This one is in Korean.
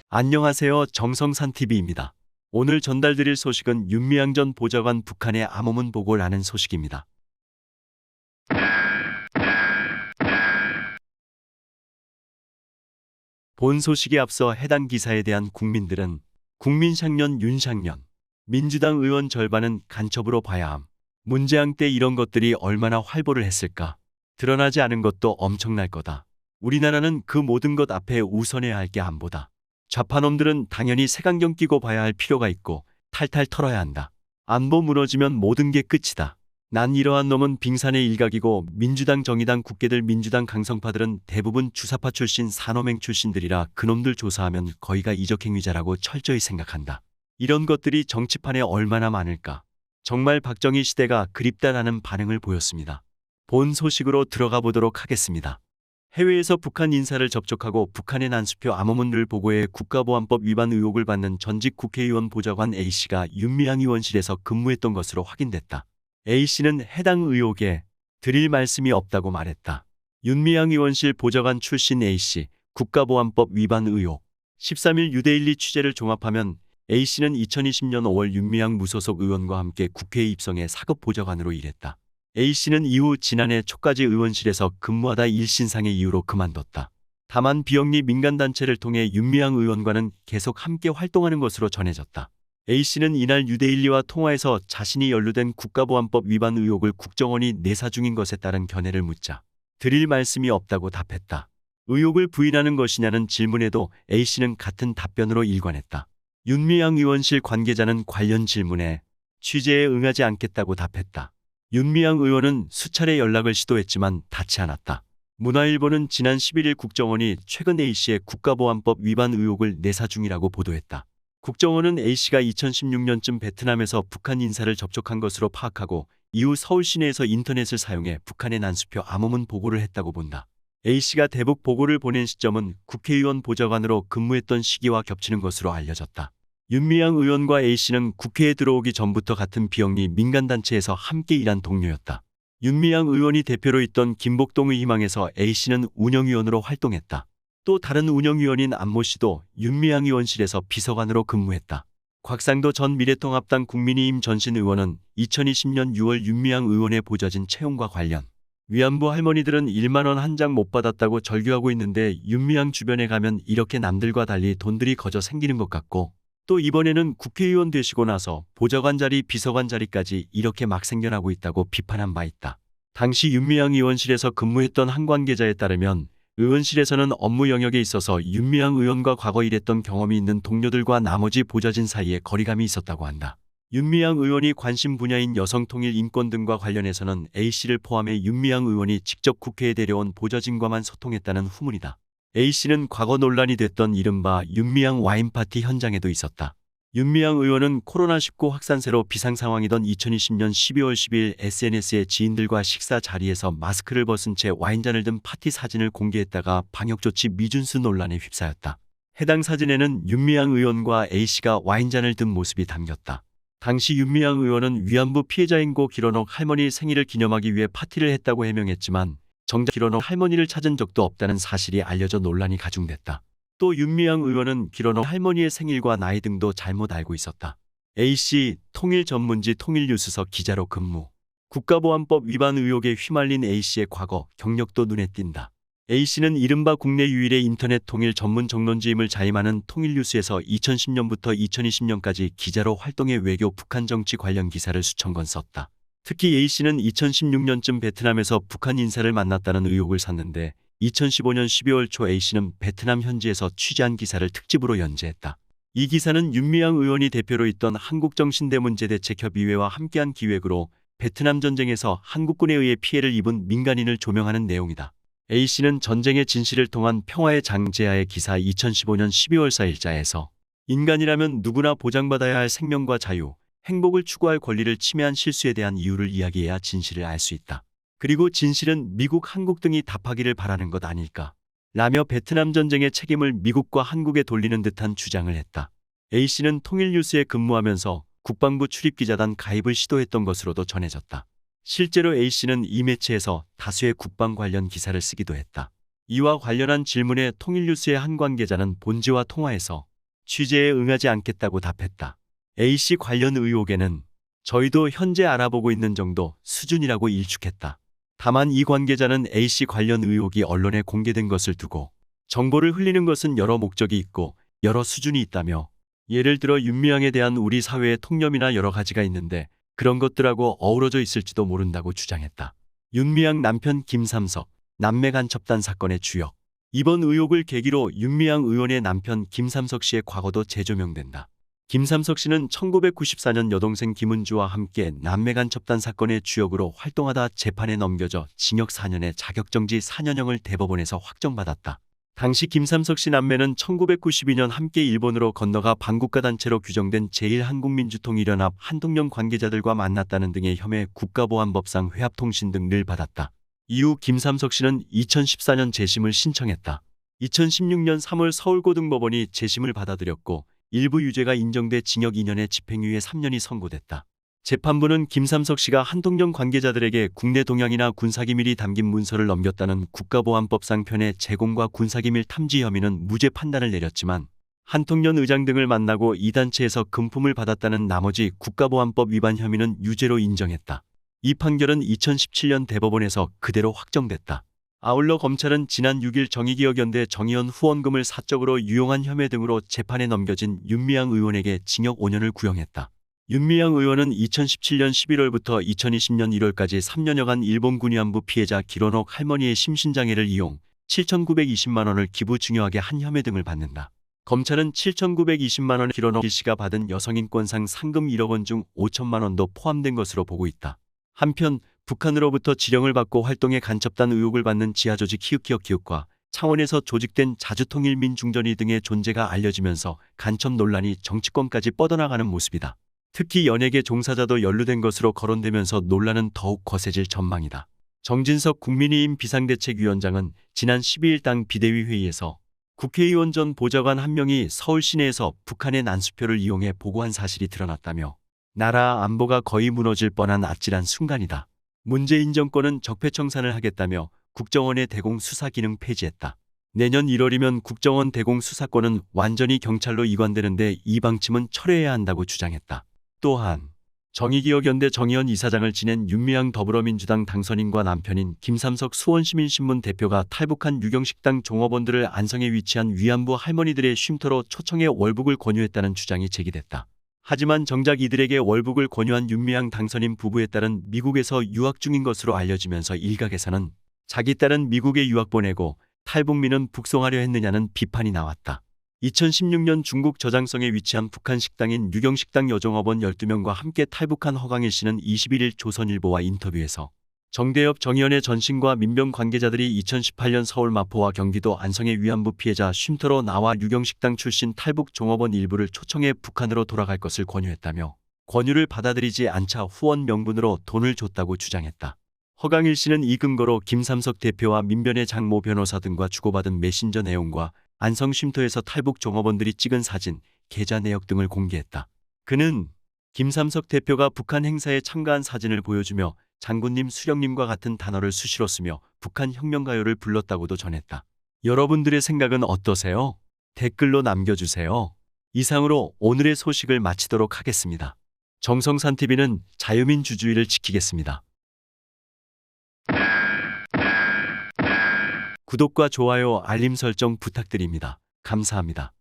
안녕하세요. 정성산TV입니다. 오늘 전달드릴 소식은 윤미향 전 보좌관 북한의 암호문 보고라는 소식입니다. 본 소식에 앞서 해당 기사에 대한 국민들은 국민샹년 윤샹년, 민주당 의원 절반은 간첩으로 봐야 함. 문재앙 때 이런 것들이 얼마나 활보를 했을까. 드러나지 않은 것도 엄청날 거다. 우리나라는 그 모든 것 앞에 우선해야 할 게 안보다. 좌파놈들은 당연히 색안경 끼고 봐야 할 필요가 있고 탈탈 털어야 한다. 안보 무너지면 모든 게 끝이다. 난 이러한 놈은 빙산의 일각이고 민주당 정의당 국계들 민주당 강성파들은 대부분 주사파 출신 산호맹 출신들이라 그놈들 조사하면 거의가 이적행위자라고 철저히 생각한다. 이런 것들이 정치판에 얼마나 많을까. 정말 박정희 시대가 그립다라는 반응을 보였습니다. 본 소식으로 들어가 보도록 하겠습니다. 해외에서 북한 인사를 접촉하고 북한의 난수표 암호문을 보고해 국가보안법 위반 의혹을 받는 전직 국회의원 보좌관 A씨가 윤미향 의원실에서 근무했던 것으로 확인됐다. A씨는 해당 의혹에 드릴 말씀이 없다고 말했다. 윤미향 의원실 보좌관 출신 A씨, 국가보안법 위반 의혹. 13일 유데일리 취재를 종합하면 A씨는 2020년 5월 윤미향 무소속 의원과 함께 국회에 입성해 사급 보좌관으로 일했다. A씨는 이후 지난해 초까지 의원실에서 근무하다 일신상의 이유로 그만뒀다. 다만 비영리 민간단체를 통해 윤미향 의원과는 계속 함께 활동하는 것으로 전해졌다. A씨는 이날 유데일리와 통화에서 자신이 연루된 국가보안법 위반 의혹을 국정원이 내사 중인 것에 따른 견해를 묻자 드릴 말씀이 없다고 답했다. 의혹을 부인하는 것이냐는 질문에도 A씨는 같은 답변으로 일관했다. 윤미향 의원실 관계자는 관련 질문에 취재에 응하지 않겠다고 답했다. 윤미향 의원은 수차례 연락을 시도했지만 닿지 않았다. 문화일보는 지난 11일 국정원이 최근 A씨의 국가보안법 위반 의혹을 내사 중이라고 보도했다. 국정원은 A씨가 2016년쯤 베트남에서 북한 인사를 접촉한 것으로 파악하고 이후 서울 시내에서 인터넷을 사용해 북한의 난수표 암호문 보고를 했다고 본다. A씨가 대북 보고를 보낸 시점은 국회의원 보좌관으로 근무했던 시기와 겹치는 것으로 알려졌다. 윤미향 의원과 A씨는 국회에 들어오기 전부터 같은 비영리 민간단체에서 함께 일한 동료였다. 윤미향 의원이 대표로 있던 김복동의 희망에서 A씨는 운영위원으로 활동했다. 또 다른 운영위원인 안모 씨도 윤미향 의원실에서 비서관으로 근무했다. 곽상도 전 미래통합당 국민의힘 전신 의원은 2020년 6월 윤미향 의원의 보좌진 채용과 관련 위안부 할머니들은 1만 원 한 장 못 받았다고 절규하고 있는데 윤미향 주변에 가면 이렇게 남들과 달리 돈들이 거저 생기는 것 같고 또 이번에는 국회의원 되시고 나서 보좌관 자리, 비서관 자리까지 이렇게 막 생겨나고 있다고 비판한 바 있다. 당시 윤미향 의원실에서 근무했던 한 관계자에 따르면 의원실에서는 업무 영역에 있어서 윤미향 의원과 과거 일했던 경험이 있는 동료들과 나머지 보좌진 사이에 거리감이 있었다고 한다. 윤미향 의원이 관심 분야인 여성통일 인권 등과 관련해서는 A씨를 포함해 윤미향 의원이 직접 국회에 데려온 보좌진과만 소통했다는 후문이다. A씨는 과거 논란이 됐던 이른바 윤미향 와인파티 현장에도 있었다. 윤미향 의원은 코로나19 확산세로 비상상황이던 2020년 12월 10일 SNS에 지인들과 식사 자리에서 마스크를 벗은 채 와인잔을 든 파티 사진을 공개했다가 방역조치 미준수 논란에 휩싸였다. 해당 사진에는 윤미향 의원과 A씨가 와인잔을 든 모습이 담겼다. 당시 윤미향 의원은 위안부 피해자인 고 기런옥 할머니 생일을 기념하기 위해 파티를 했다고 해명했지만 정작 기런옥 할머니를 찾은 적도 없다는 사실이 알려져 논란이 가중됐다. 또 윤미향 의원은 기런옥 할머니의 생일과 나이 등도 잘못 알고 있었다. A씨 통일전문지 통일뉴스서 기자로 근무. 국가보안법 위반 의혹에 휘말린 A씨의 과거, 경력도 눈에 띈다. A씨는 이른바 국내 유일의 인터넷 통일 전문 정론지임을 자임하는 통일뉴스에서 2010년부터 2020년까지 기자로 활동해 외교 북한 정치 관련 기사를 수천 건 썼다. 특히 A씨는 2016년쯤 베트남에서 북한 인사를 만났다는 의혹을 샀는데 2015년 12월 초 A씨는 베트남 현지에서 취재한 기사를 특집으로 연재했다. 이 기사는 윤미향 의원이 대표로 있던 한국정신대문제대책협의회와 함께한 기획으로 베트남 전쟁에서 한국군에 의해 피해를 입은 민간인을 조명하는 내용이다. A씨는 전쟁의 진실을 통한 평화의 장제하의 기사 2015년 12월 4일자에서 인간이라면 누구나 보장받아야 할 생명과 자유, 행복을 추구할 권리를 침해한 실수에 대한 이유를 이야기해야 진실을 알 수 있다. 그리고 진실은 미국, 한국 등이 답하기를 바라는 것 아닐까 라며 베트남 전쟁의 책임을 미국과 한국에 돌리는 듯한 주장을 했다. A씨는 통일뉴스에 근무하면서 국방부 출입기자단 가입을 시도했던 것으로도 전해졌다. 실제로 A씨는 이 매체에서 다수의 국방 관련 기사를 쓰기도 했다. 이와 관련한 질문에 통일뉴스의 한 관계자는 본지와 통화에서 취재에 응하지 않겠다고 답했다. A씨 관련 의혹에는 저희도 현재 알아보고 있는 정도 수준이라고 일축했다. 다만 이 관계자는 A씨 관련 의혹이 언론에 공개된 것을 두고 정보를 흘리는 것은 여러 목적이 있고 여러 수준이 있다며, 예를 들어 윤미향에 대한 우리 사회의 통념이나 여러 가지가 있는데 그런 것들하고 어우러져 있을지도 모른다고 주장했다. 윤미향 남편 김삼석, 남매 간첩단 사건의 주역. 이번 의혹을 계기로 윤미향 의원의 남편 김삼석 씨의 과거도 재조명된다. 김삼석 씨는 1994년 여동생 김은주와 함께 남매 간첩단 사건의 주역으로 활동하다 재판에 넘겨져 징역 4년에 자격정지 4년형을 대법원에서 확정받았다. 당시 김삼석 씨 남매는 1992년 함께 일본으로 건너가 반국가 단체로 규정된 제1한국민주통일연합 한통령 관계자들과 만났다는 등의 혐의 국가보안법상 회합통신 등을 받았다. 이후 김삼석 씨는 2014년 재심을 신청했다. 2016년 3월 서울고등법원이 재심을 받아들였고 일부 유죄가 인정돼 징역 2년에 집행유예 3년이 선고됐다. 재판부는 김삼석 씨가 한통령 관계자들에게 국내 동향이나 군사기밀이 담긴 문서를 넘겼다는 국가보안법상 편의 제공과 군사기밀 탐지 혐의는 무죄 판단을 내렸지만, 한통령 의장 등을 만나고 이 단체에서 금품을 받았다는 나머지 국가보안법 위반 혐의는 유죄로 인정했다. 이 판결은 2017년 대법원에서 그대로 확정됐다. 아울러 검찰은 지난 6일 정의기억연대 정의원 후원금을 사적으로 유용한 혐의 등으로 재판에 넘겨진 윤미향 의원에게 징역 5년을 구형했다. 윤미향 의원은 2017년 11월부터 2020년 1월까지 3년여간 일본 군위안부 피해자 기론옥 할머니의 심신장애를 이용 7,920만 원을 기부 중요하게 한 혐의 등을 받는다. 검찰은 7,920만 원 기론옥 씨가 받은 여성인권상 상금 1억 원 중 5천만 원도 포함된 것으로 보고 있다. 한편 북한으로부터 지령을 받고 활동의 간첩단 의혹을 받는 지하조직 키읔키읔키읔과 창원에서 조직된 자주통일민중전위 등의 존재가 알려지면서 간첩 논란이 정치권까지 뻗어나가는 모습이다. 특히 연예계 종사자도 연루된 것으로 거론되면서 논란은 더욱 거세질 전망이다. 정진석 국민의힘 비상대책위원장은 지난 12일 당 비대위 회의에서 국회의원 전 보좌관 한 명이 서울 시내에서 북한의 난수표를 이용해 보고한 사실이 드러났다며 나라 안보가 거의 무너질 뻔한 아찔한 순간이다. 문재인 정권은 적폐청산을 하겠다며 국정원의 대공 수사 기능 폐지했다. 내년 1월이면 국정원 대공 수사권은 완전히 경찰로 이관되는데 이 방침은 철회해야 한다고 주장했다. 또한 정의기억연대 정의원 이사장을 지낸 윤미향 더불어민주당 당선인과 남편인 김삼석 수원시민신문 대표가 탈북한 유경식당 종업원들을 안성에 위치한 위안부 할머니들의 쉼터로 초청해 월북을 권유했다는 주장이 제기됐다. 하지만 정작 이들에게 월북을 권유한 윤미향 당선인 부부의 딸은 미국에서 유학 중인 것으로 알려지면서 일각에서는 자기 딸은 미국에 유학 보내고 탈북민은 북송하려 했느냐는 비판이 나왔다. 2016년 중국 저장성에 위치한 북한 식당인 유경식당 여종업원 12명과 함께 탈북한 허강일 씨는 21일 조선일보와 인터뷰에서 정대협 정의원의 전신과 민병 관계자들이 2018년 서울 마포와 경기도 안성의 위안부 피해자 쉼터로 나와 유경식당 출신 탈북 종업원 일부를 초청해 북한으로 돌아갈 것을 권유했다며 권유를 받아들이지 않자 후원 명분으로 돈을 줬다고 주장했다. 허강일 씨는 이 근거로 김삼석 대표와 민변의 장모 변호사 등과 주고받은 메신저 내용과 안성 쉼터에서 탈북 종업원들이 찍은 사진, 계좌 내역 등을 공개했다. 그는 김삼석 대표가 북한 행사에 참가한 사진을 보여주며 장군님, 수령님과 같은 단어를 수시로 쓰며 북한 혁명가요를 불렀다고도 전했다. 여러분들의 생각은 어떠세요? 댓글로 남겨주세요. 이상으로 오늘의 소식을 마치도록 하겠습니다. 정성산TV는 자유민주주의를 지키겠습니다. 구독과 좋아요, 알림 설정 부탁드립니다. 감사합니다.